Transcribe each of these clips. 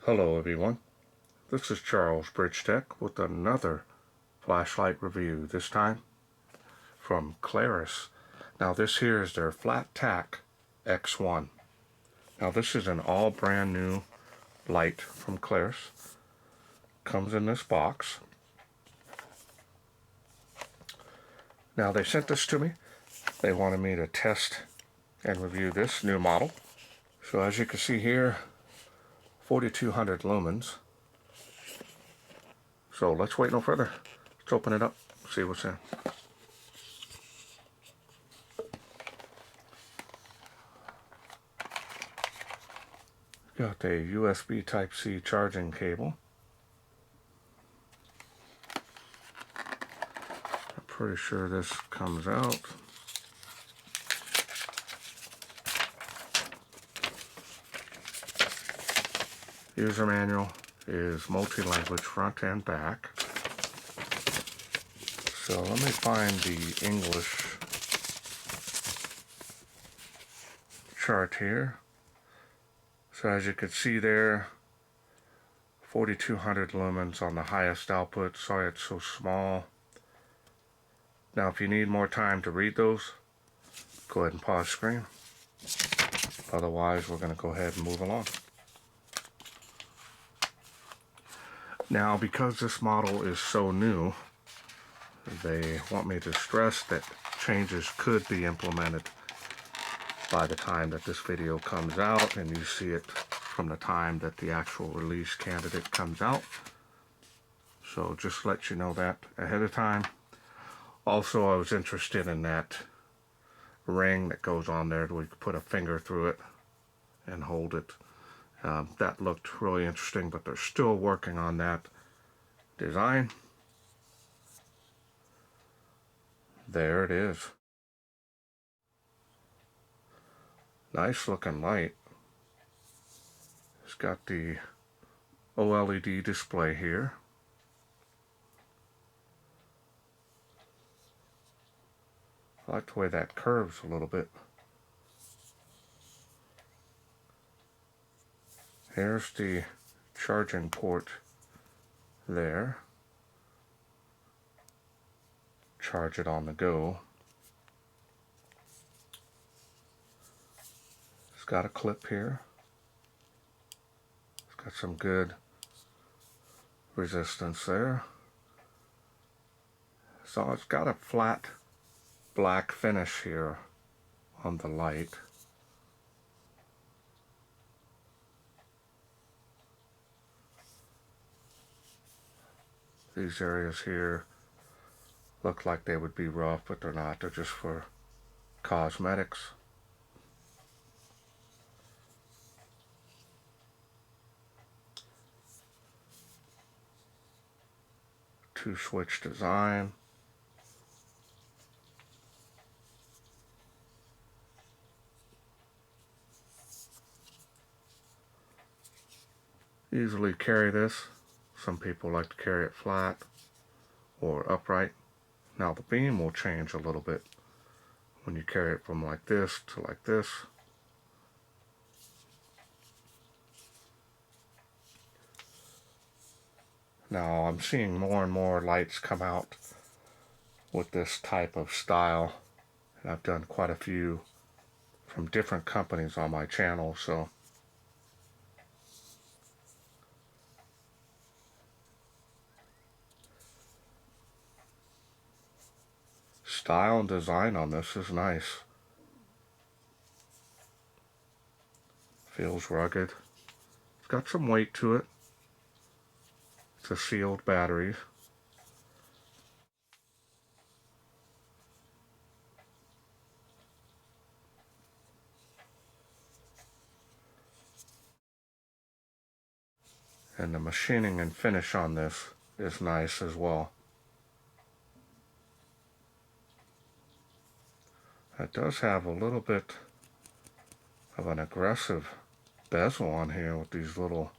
Hello everyone, this is Charles BridgTec with another flashlight review, this time from Klarus. Now this here is their FlatTac X1. Now this is an all brand new light from Klarus. Comes in this box. Now they sent this to me. They wanted me to test and review this new model. So as you can see here, 4200 lumens. So let's wait no further. Let's open it up, see what's in. Got a USB Type-C charging cable. I'm pretty sure this comes out. User manual is multi-language front and back. So let me find the English chart here. So as you can see there, 4200 lumens on the highest output. Sorry it's so small. Now if you need more time to read those, go ahead and pause screen. Otherwise we're going to go ahead and move along. Now because this model is so new, they want me to stress that changes could be implemented by the time that this video comes out, and you see it from the time that the actual release candidate comes out. So just let you know that ahead of time. Also, I was interested in that ring that goes on there that we could put a finger through it and hold it. That looked really interesting, but they're still working on that design. There it is. Nice looking light. It's got the OLED display here. I like the way that curves a little bit. Here's the charging port there. Charge it on the go. It's got a clip here. It's got some good resistance there. So it's got a flat black finish here on the light. These areas here look like they would be rough, but they're not. They're just for cosmetics. Two switch design. Easily carry this. Some people like to carry it flat or upright. Now the beam will change a little bit when you carry it from like this to like this. Now I'm seeing more and more lights come out with this type of style, and I've done quite a few from different companies on my channel, so style and design on this is nice. Feels rugged. It's got some weight to it. It's a sealed battery. And the machining and finish on this is nice as well. It does have a little bit of an aggressive bezel on here with these little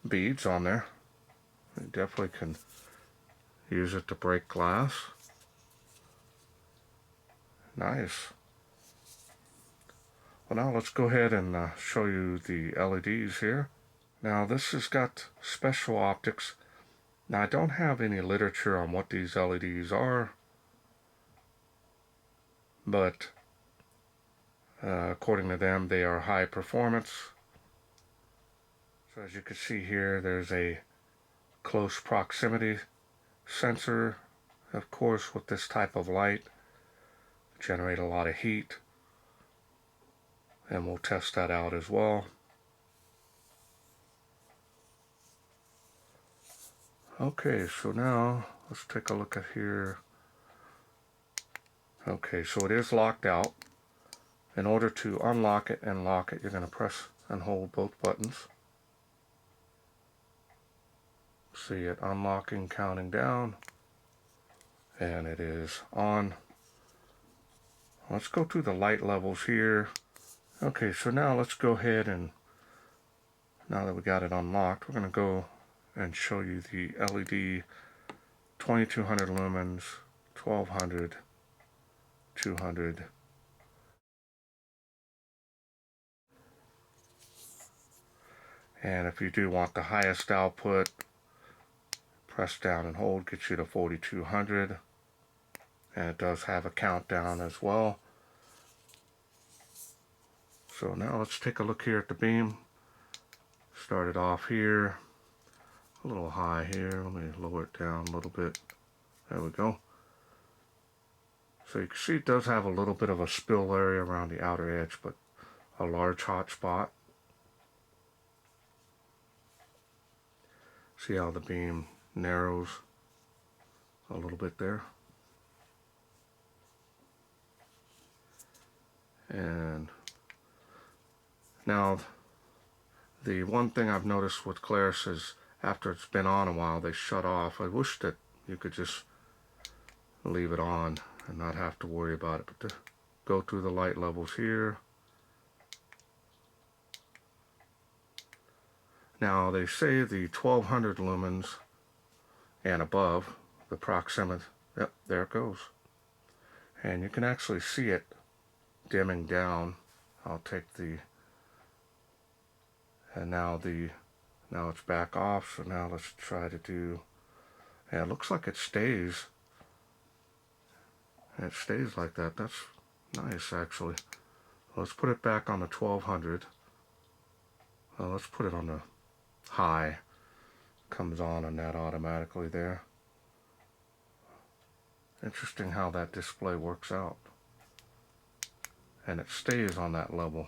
beads on there. You definitely can use it to break glass. Nice. Well, now let's go ahead and show you the LEDs here. Now this has got special optics. Now I don't have any literature on what these LEDs are, but according to them they are high performance. So as you can see here, there's a close proximity sensor. Of course, with this type of light, generate a lot of heat, and we'll test that out as well. Okay, so now let's take a look at here. Okay, so it is locked out. In order to unlock it and lock it, you're going to press and hold both buttons. See it unlocking, counting down, and it is on. Let's go to the light levels here. Okay, so now let's go ahead and, now that we got it unlocked, we're going to go and show you the LED 2200 lumens, 1200, 200. And if you do want the highest output, press down and hold, gets you to 4200. And it does have a countdown as well. So now let's take a look here at the beam. Start it off here, a little high here. Let me lower it down a little bit. There we go. So you can see it does have a little bit of a spill area around the outer edge, but a large hot spot. See how the beam narrows a little bit there. And now the one thing I've noticed with KLARUS is after it's been on a while, they shut off. I wish that you could just leave it on and not have to worry about it. But to go through the light levels here. Now they say the 1200 lumens and above, the proximity, yep, there it goes. And you can actually see it dimming down. I'll take the, and now it's back off. So now let's try to do, yeah, it looks like it stays. It stays like that. That's nice, actually. Let's put it back on the 1200. Let's put it on the high. Comes on that automatically there. Interesting how that display works out. And it stays on that level.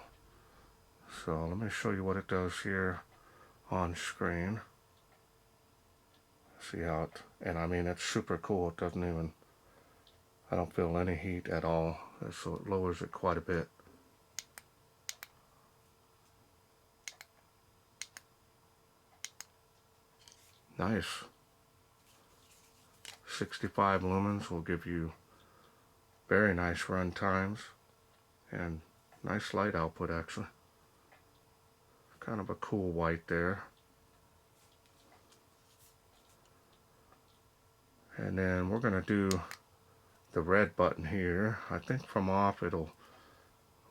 So let me show you what it does here on screen. See how it, and I mean it's super cool. It doesn't even, I don't feel any heat at all. So it lowers it quite a bit. Nice. 65 lumens will give you very nice run times and nice light output actually. Kind of a cool white there. And then we're going to do the red button here. I think from off it'll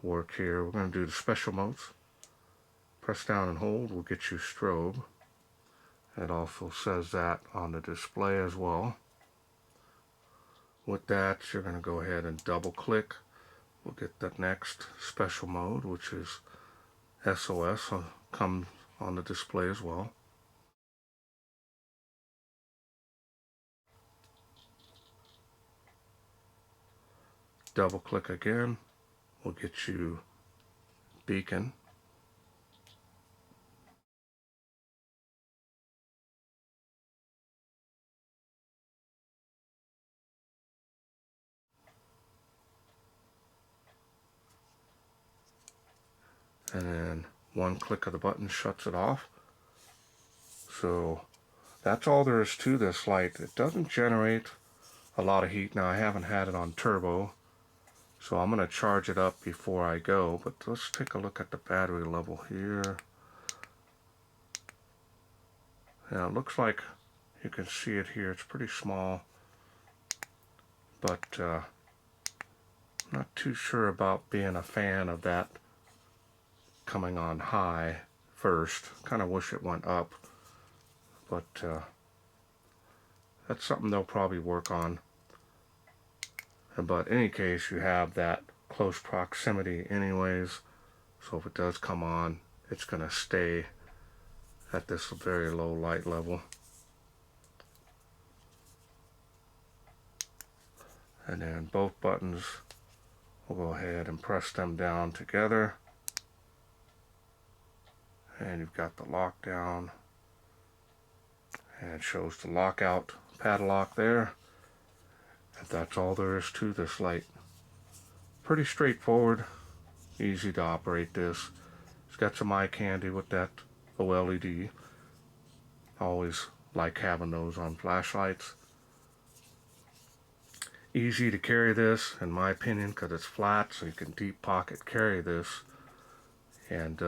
work here. We're going to do the special modes. Press down and hold will get you strobe. It also says that on the display as well. With that, you're going to go ahead and double click. We'll get the next special mode, which is SOS, comes on the display as well. Double click again, will get you beacon. And then one click of the button shuts it off. So that's all there is to this light. It doesn't generate a lot of heat. Now I haven't had it on turbo, so I'm going to charge it up before I go. But let's take a look at the battery level here. Now it looks like you can see it here. It's pretty small, but not too sure about being a fan of that coming on high first. Kind of wish it went up, but that's something they'll probably work on. But in any case, you have that close proximity anyways, so if it does come on, it's going to stay at this very low light level. And then both buttons, we'll go ahead and press them down together. And you've got the lockdown, and it shows the lockout padlock there. And that's all there is to this light. Pretty straightforward, easy to operate this. It's got some eye candy with that OLED. I always like having those on flashlights. Easy to carry this, in my opinion, because it's flat, so you can deep pocket carry this, and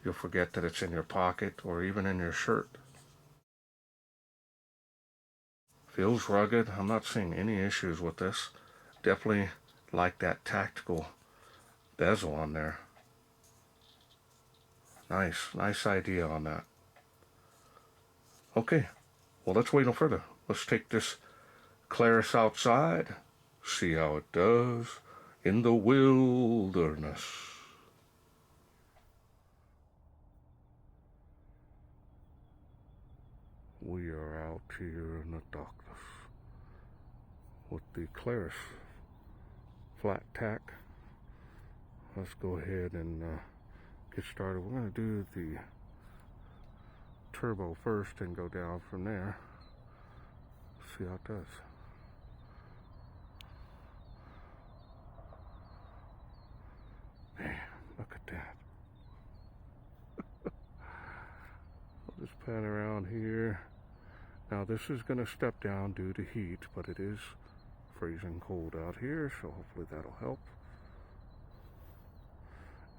you'll forget that it's in your pocket or even in your shirt. Feels rugged. I'm not seeing any issues with this. Definitely like that tactical bezel on there. Nice idea on that. Okay, well, let's wait no further. Let's take this KLARUS outside, see how it does in the wilderness. We are out here in the darkness with the KLARUS FlatTac. Let's go ahead and get started. We're going to do the turbo first and go down from there. See how it does. Man, look at that. I'll just pan around here. Now this is going to step down due to heat, but it is freezing cold out here, so hopefully that'll help.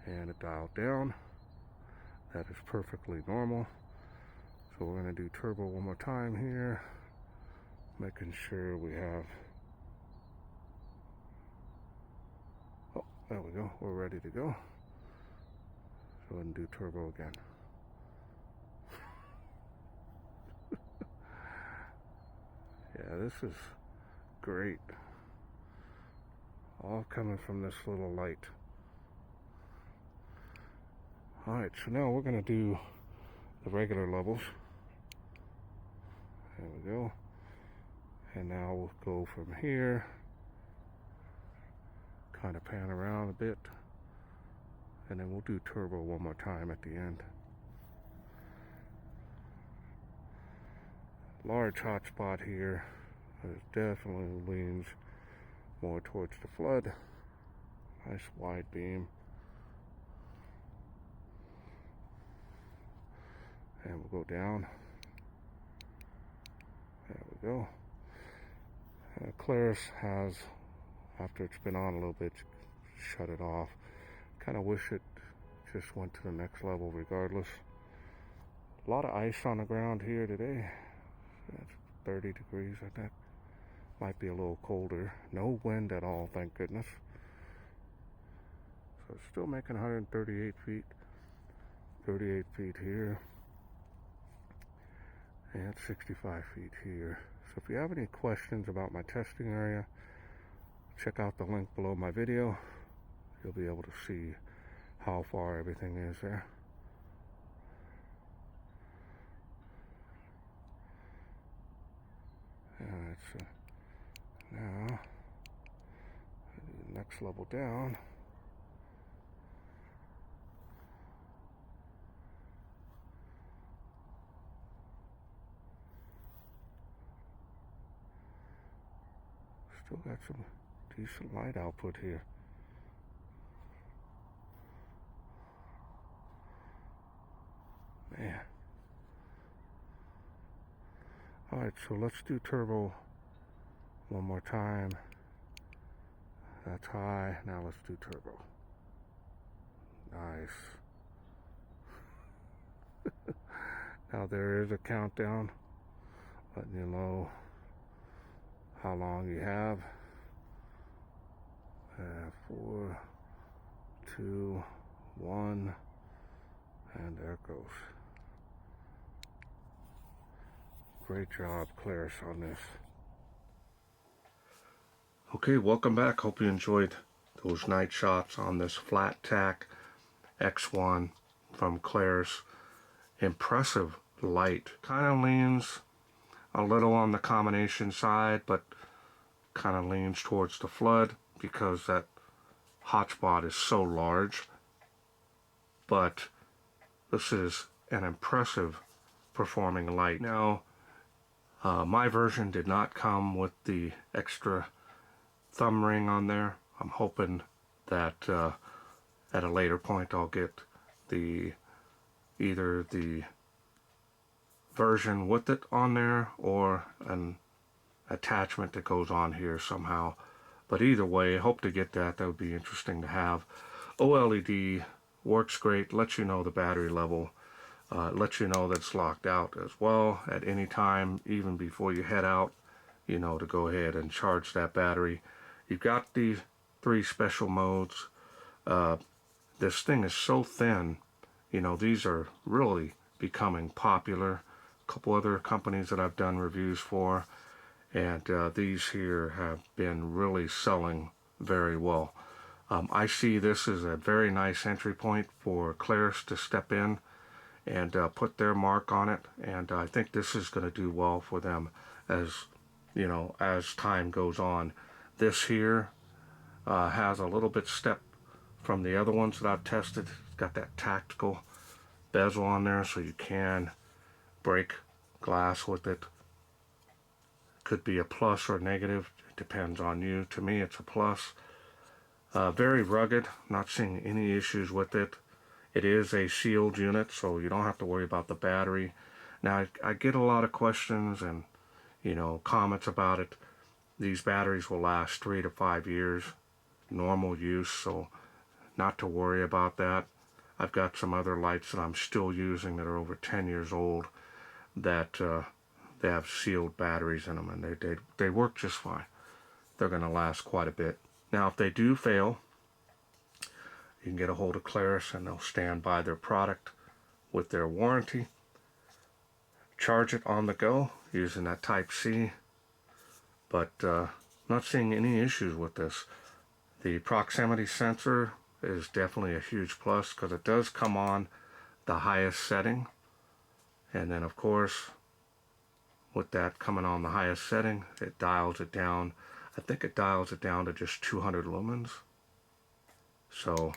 And it dialed down. That is perfectly normal. So we're going to do turbo one more time here, making sure we have, oh, there we go, we're ready to go. So go ahead and do turbo again. Yeah, this is great. All coming from this little light. Alright, so now we're going to do the regular levels. There we go. And now we'll go from here. Kind of pan around a bit. And then we'll do turbo one more time at the end. Large hotspot here. It definitely leans more towards the flood. Nice wide beam. And we'll go down. There we go. KLARUS has, after it's been on a little bit, shut it off. Kind of wish it just went to the next level regardless. A lot of ice on the ground here today. It's 30 degrees, I think. Might be a little colder. No wind at all, thank goodness. So it's still making 138 feet. 38 feet here. And 65 feet here. So if you have any questions about my testing area, check out the link below my video. You'll be able to see how far everything is there. Alright, so now next level down. Still got some decent light output here. Man. Alright, so let's do turbo one more time. That's high. Now let's do turbo. Nice. Now there is a countdown, letting you know how long you have. 4, 2, 1, it goes. Great job, Klarus, on this. Okay, welcome back. Hope you enjoyed those night shots on this FlatTac X1 from Klarus. Impressive light. Kind of leans a little on the combination side, but kind of leans towards the flood because that hotspot is so large. But this is an impressive performing light. Now, my version did not come with the extra thumb ring on there. I'm hoping that at a later point I'll get either the version with it on there or an attachment that goes on here somehow. But either way, hope to get that. That would be interesting to have. OLED works great, lets you know the battery level, lets you know that it's locked out as well at any time, even before you head out, you know, to go ahead and charge that battery. You've got these 3 special modes. This thing is so thin, you know, these are really becoming popular. A couple other companies that I've done reviews for, and these here have been really selling very well. I see this as a very nice entry point for Klarus to step in and put their mark on it, and I think this is going to do well for them as, you know, as time goes on. This here has a little bit step from the other ones that I've tested. It's got that tactical bezel on there, so you can break glass with it. Could be a plus or a negative, it depends on you. To me, it's a plus. Very rugged, not seeing any issues with it. It is a sealed unit, so you don't have to worry about the battery. Now, I get a lot of questions and, you know, comments about it. These batteries will last 3 to 5 years, normal use, so not to worry about that. I've got some other lights that I'm still using that are over 10 years old that they have sealed batteries in them, and they work just fine. They're going to last quite a bit. Now, if they do fail, you can get a hold of Klarus and they'll stand by their product with their warranty. Charge it on the go using that Type-C, but not seeing any issues with this. The proximity sensor is definitely a huge plus because it does come on the highest setting, and then of course with that coming on the highest setting, it dials it down. I think it dials it down to just 200 lumens. So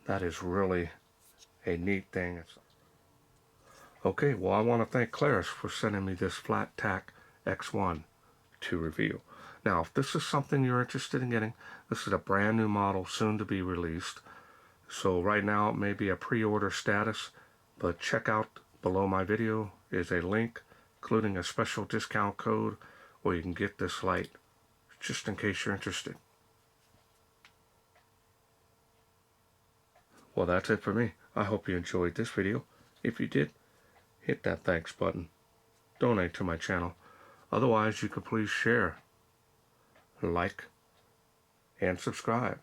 that is really a neat thing. Okay, well, I want to thank Klarus for sending me this FlatTac X1 to review. Now, if this is something you're interested in getting, this is a brand new model soon to be released. So right now it may be a pre-order status, but check out below my video is a link including a special discount code where you can get this light, just in case you're interested. Well, that's it for me. I hope you enjoyed this video. If you did, hit that thanks button. Donate to my channel. Otherwise, you could please share, like, and subscribe.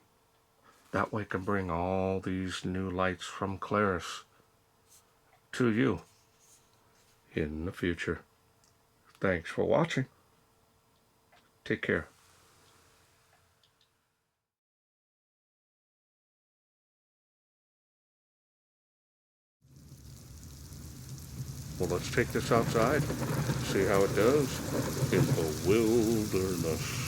That way I can bring all these new lights from Klarus to you in the future. Thanks for watching. Take care. Well, let's take this outside, see how it does in the wilderness.